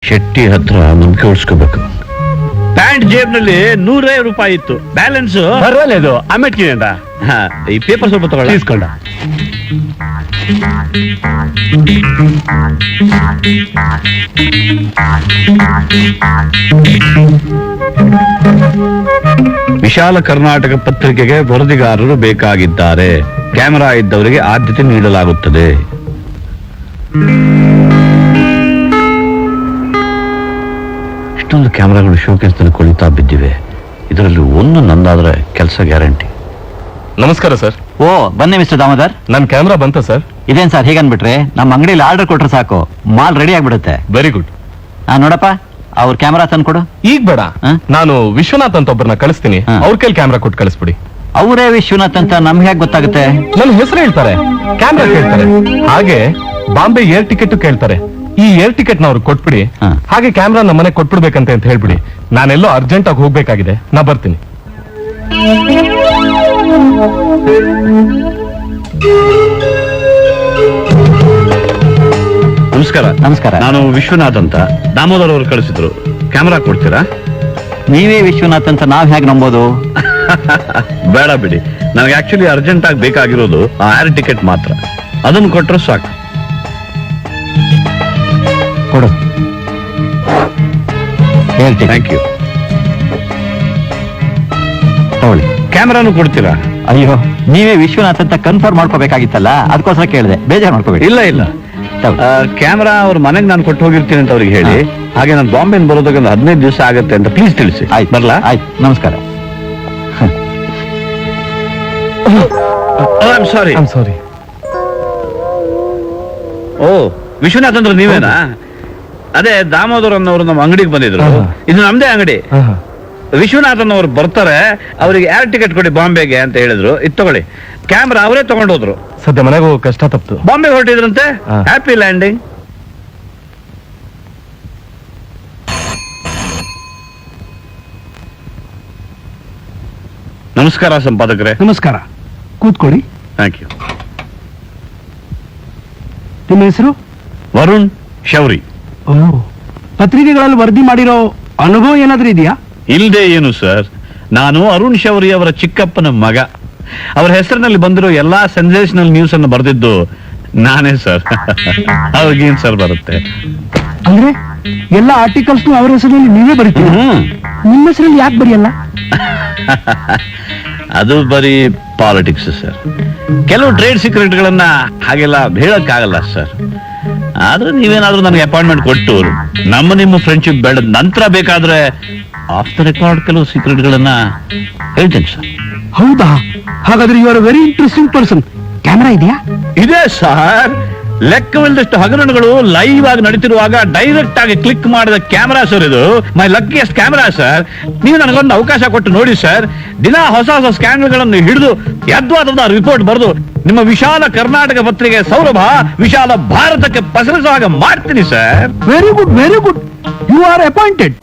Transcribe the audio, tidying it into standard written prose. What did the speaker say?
ಶೆಟ್ಟಿ ಹತ್ರ ನಂಬಿಕೆ ಉಳಿಸ್ಕೋಬೇಕು. ಪ್ಯಾಂಟ್ ಜೇಬ್ನಲ್ಲಿ 150 ರೂಪಾಯಿ ಇತ್ತು, ಬ್ಯಾಲೆನ್ಸ್ ಪರವಾಗಿಲ್ಲ. ಆಮೇಲೆ ಅಂತ ಈ ಪೇಪರ್ ಸ್ವಲ್ಪ ತಗೊಳ್ಳಿ. ಇಸ್ಕೊಂಡ. ವಿಶಾಲ ಕರ್ನಾಟಕ ಪತ್ರಿಕೆಗೆ ವರದಿಗಾರರು ಬೇಕಾಗಿದ್ದಾರೆ. ಕ್ಯಾಮೆರಾ ಇದ್ದವರಿಗೆ ಆದ್ಯತೆ ನೀಡಲಾಗುತ್ತದೆ. ಇಷ್ಟೊಂದು ಕ್ಯಾಮೆರಾಗಳು ಶೋಕೇಸ್ನಲ್ಲಿ ಕುಳಿತಾ ಬಿದ್ದಿವೆ. ಇದರಲ್ಲಿ ಒಂದು ನಂದಾದ್ರೆ ಕೆಲಸ ಗ್ಯಾರಂಟಿ. ನಮಸ್ಕಾರ ಸರ್. ಓ ಬನ್ನಿ ಮಿಸ್ಟರ್ ದಾಮೋದರ್. ನನ್ ಕ್ಯಾಮ್ರಾ ಬಂತ ಸರ್? ಇದೇನ್ ಸರ್ ಹೀಗನ್ಬಿಟ್ರೆ, ನಮ್ಮ ಅಂಗಡಿಲಿ ಆರ್ಡರ್ ಕೊಟ್ರೆ ಸಾಕು, ಮಾಲ್ ರೆಡಿ ಆಗ್ಬಿಡುತ್ತೆ. Very good. ನೋಡಪ್ಪ, ಅವ್ರ ಕ್ಯಾಮ್ರಾ ತಂದು ಕೊಡು. ಈಗ ಬೇಡ, ಹ? ನಾನು ವಿಶ್ವನಾಥ್ ಅಂತ ಒಬ್ಬರನ್ನ ಕಳಿಸ್ತೀನಿ. ಹ. ಅವ್ರ ಕೈಲಿ ಕ್ಯಾಮ್ರಾ ಕೊಟ್ಟು ಕಳಿಸ್ಬಿಡಿ. ಅವರೇ ವಿಶ್ವನಾಥ್ ಅಂತ ನಮ್ಗೆ ಹೇಗೆ ಗೊತ್ತಾಗುತ್ತೆ? ನನ್ನ ಹೆಸರು ಹೇಳ್ತಾರೆ, ಕ್ಯಾಮ್ರಾ ಕೇಳ್ತಾರೆ, ಹಾಗೆ ಬಾಂಬೆ ಏರ್ ಟಿಕೆಟ್ ಕೇಳ್ತಾರೆ. ಈ ಏರ್ ಟಿಕೆಟ್ ನ ಅವ್ರಿಗೆ ಕೊಟ್ಬಿಡಿ. ಹ. ಹಾಗೆ ಕ್ಯಾಮ್ರಾ ನಮ್ಮ ಮನೆ ಕೊಟ್ಬಿಡ್ಬೇಕಂತ ಅಂತ ಹೇಳ್ಬಿಡಿ. ನಾನೆಲ್ಲೋ ಅರ್ಜೆಂಟ್ ಆಗಿ ಹೋಗ್ಬೇಕಾಗಿದೆ, ನಾ ಬರ್ತೀನಿ. ನಮಸ್ಕಾರ. ನಮಸ್ಕಾರ. ನಾನು ವಿಶ್ವನಾಥ್ ಅಂತ. ದಾಮೋದರ್ ಅವರು ಕಳಿಸಿದ್ರು. ಕ್ಯಾಮೆರಾ ಕೊಡ್ತೀರಾ? ನೀವೇ ವಿಶ್ವನಾಥ್ ಅಂತ ನಾವ್ ಹೇಗೆ ನಂಬೋದು? ಬೇಡ ಬಿಡಿ, ನನಗೆ ಆಕ್ಚುಲಿ ಅರ್ಜೆಂಟ್ ಆಗಿ ಬೇಕಾಗಿರೋದು ಆ ಏರ್ ಟಿಕೆಟ್ ಮಾತ್ರ. ಅದನ್ನು ಕೊಟ್ಟರೆ ಸಾಕು. ಕೊಡು. ಹೇಳ್ತೀನಿ. Thank you. ತಗೊಳ್ಳಿ. ಕ್ಯಾಮೆರಾನು ಕೊಡ್ತೀರಾ? ಅಯ್ಯೋ, ನೀವೇ ವಿಶ್ವನಾಥ್ ಅಂತ ಕನ್ಫರ್ಮ್ ಮಾಡ್ಕೋಬೇಕಾಗಿತ್ತಲ್ಲ, ಅದಕ್ಕೋಸ್ಕರ ಕೇಳಿದೆ. ಬೇಜಾರು ಮಾಡ್ಕೋಬೇಡಿ. ಇಲ್ಲ ಇಲ್ಲ, ಕ್ಯಾಮೆರಾ ಅವ್ರ ಮನೆಗೆ ನಾನು ಕೊಟ್ಟು ಹೋಗಿರ್ತೀನಿ ಅಂತ ಅವ್ರಿಗೆ ಹೇಳಿ. ಹಾಗೆ ನಾನು ಬಾಂಬೆನ್ ಬರೋದಕ್ಕೆ ಒಂದು 15 ದಿವಸ ಆಗುತ್ತೆ ಅಂತ ಪ್ಲೀಸ್ ತಿಳಿಸಿ. ಆಯ್ತು, ಬರ್ಲಾ? ಆಯ್ತು, ನಮಸ್ಕಾರ. ಸಾರಿ. ಸಾರಿ. ಓ, ವಿಶ್ವನಾಥ್ ಅಂದ್ರೆ ನೀವೇನಾ? ಅದೇ ದಾಮೋದರ್ ಅನ್ನೋರು ನಮ್ಮ ಅಂಗಡಿಗೆ ಬಂದಿದ್ರು. ಇದು ನಮ್ದೇ ಅಂಗಡಿ. ವಿಶ್ವನಾಥನ್ ಅವ್ರು ಬರ್ತಾರೆ, ಅವರಿಗೆ ಏರ್ ಟಿಕೆಟ್ ಕೊಡಿ ಬಾಂಬೆಗೆ ಅಂತ ಹೇಳಿದ್ರು. ಇದು ತಗೊಳ್ಳಿ. ಕ್ಯಾಮ್ರಾ ಅವರೇ ತಗೊಂಡೋದ್ರು. ಸದ್ಯ ಮನೆಗೆ ಹೋಗೋ ಕಷ್ಟ ತಪ್ತು. ಬಾಂಬೆ ಹೊರಟಿದ್ರಂತೆ. Happy landing. ನಮಸ್ಕಾರ ಸಂಪಾದಕರೇ. ನಮಸ್ಕಾರ, ಕೂತ್ಕೊಳ್ಳಿ. Thank you. ನಿಮ್ಮ ಹೆಸರು? ವರುಣ್ ಶೌರಿ. ಪತ್ರಿಕೆಗಳಲ್ಲಿ ವರದಿ ಮಾಡಿರೋ ಅನುಭವ ಏನಾದ್ರೂ ಇದೆಯಾ? ಇಲ್ದೇ ಏನು ಸರ್, ನಾನು ಅರುಣ್ ಶೌರಿ ಅವರ ಚಿಕ್ಕಪ್ಪನ ಮಗ. ಅವರ ಹೆಸರಿನಲ್ಲಿ ಬಂದಿರೋ ಎಲ್ಲಾ ಸೆನ್ಸೇಷನಲ್ ನ್ಯೂಸ್ ಅನ್ನು ಬರೆದಿದ್ದು ನಾನೇ ಸರ್. ಅವ್ರಿಗೇನ್ ಸರ್ ಬರುತ್ತೆ? ಅಂದ್ರೆ ಎಲ್ಲ ಆರ್ಟಿಕಲ್ಸ್ ಅವರ ಹೆಸರಲ್ಲಿ ನೀವೇ ಬರೀತೀರಿ? ನಿಮ್ಮ ಹೆಸರಲ್ಲಿ ಯಾಕೆ ಬರೆಯಲ್ಲ? ಅದು ಬರೀ ಪಾಲಿಟಿಕ್ಸ್ ಸರ್. ಕೆಲವು ಟ್ರೇಡ್ ಸೀಕ್ರೆಟ್ಗಳನ್ನ ಹಾಗೆಲ್ಲ ಹೇಳಕ್ಕಾಗಲ್ಲ ಸರ್. ಆದ್ರೆ ನೀವೇನಾದ್ರೂ ನನಗೆ ಅಪಾಯಿಂಟ್ಮೆಂಟ್ ಕೊಟ್ಟು ನಿಮ್ಮ ಫ್ರೆಂಡ್ಶಿಪ್ ಬೆಳೆದ ನಂತರ ಬೇಕಾದ್ರೆ ಆಫ್ ದ ರೆಕಾರ್ಡ್ ಕೆಲವು ಸೀಕ್ರೆಟ್ಗಳನ್ನ ಹೇಳ್ತೇನೆ ಸರ್. ಹೌದಾ? ಹಾಗಾದ್ರೆ you are very interesting person. Camera ಇದೆಯಾ? ಇದೆ ಸರ್. ಲೆಕ್ಕವಿಲ್ಲದಷ್ಟು ಹಗರಣಗಳು ಲೈವ್ ಆಗಿ ನಡೀತಿರುವಾಗ ಡೈರೆಕ್ಟ್ ಆಗಿ ಕ್ಲಿಕ್ ಮಾಡಿದ ಕ್ಯಾಮೆರಾ ಸರ್ ಇದು. My luckiest camera sir. ನೀವು ನನಗೊಂದು ಅವಕಾಶ ಕೊಟ್ಟು ನೋಡಿ ಸರ್. ದಿನ ಹೊಸ ಹೊಸ ಸ್ಕ್ಯಾನ್ಗಳನ್ನು ಹಿಡಿದು ಯದ್ವಾದ ರಿಪೋರ್ಟ್ ಬರೆದು ನಿಮ್ಮ ವಿಶಾಲ ಕರ್ನಾಟಕ ಪತ್ರಿಕೆ ಸೌರಭ ವಿಶಾಲ ಭಾರತಕ್ಕೆ ಪಸರಿಸುವಾಗ ಮಾಡ್ತೀನಿ sir. Very good, very good. You are appointed.